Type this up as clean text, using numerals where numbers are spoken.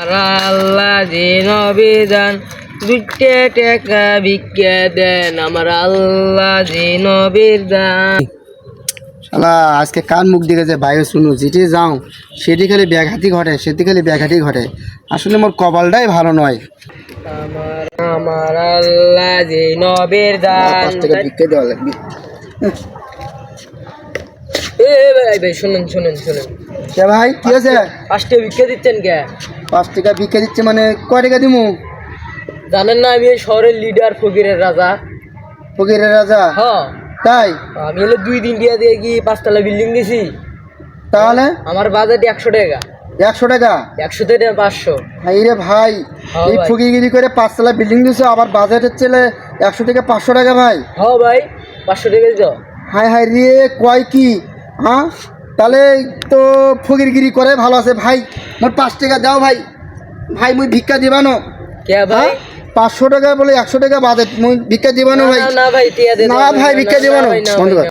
আল্লাহ যে নবীদান দুইটা টাকা ভিক্ষা দেন আমার আল্লাহ যে নবীর দান। শালা আজকে কান মুখ দিকে যে বাইরে শুনু যেটি যাও সেটি খালি ব্যাঘাতি ঘটে, সেটি খালি ব্যাঘাতি ঘটে। আসলে মোর কপালটাই ভালো নয়। আমার আমার আল্লাহ যে নবীর দান। 5 টাকা ভিক্ষা দেওয়া লাগবে। এ ভাই ভাই শুনেন শুনেন শুনেন, কে ভাই কি আছে? 5 টাকা ভিক্ষা দিচ্ছেন কে? 5 টাকা ভিক্ষা দিচ্ছে মানে কয় টাকা দিমু? জানেন না আমি এই শহরের লিডার ফকিরের রাজা। ফকিরের রাজা? হ্যাঁ তাই? আমি হলো 2 দিন দিয়ে দিয়ে কি 5 তলা বিল্ডিং দিছি। তাহলে আমার বাজেট 100 টাকা। 100 টাকা? 100 থেকে 500। ভাই রে ভাই, হ্যাঁ এই ভাই। ফকিরগিরি করে 5 তলা বিল্ডিং দিছো, আবার বাজেটের ছেলে 100 থেকে 500 টাকা ভাই। হ্যাঁ ভাই 500 টাকা দিছো। হাই হাই রে, কয় কি? হ্যাঁ তাহলে তো ফকিরগিরি করে ভালো আছে ভাই। মোর 5 টাকা দাও ভাই। ভাই মুই ভিক্ষা দিবানো। কে ভাই? 500 টাকা বলে 100 টাকা বাজেট, মুই ভিক্ষা দিবানো ভাই। না না ভাই টিয়া দে। না ভাই ভিক্ষা দিবানো। বন্ধ কর।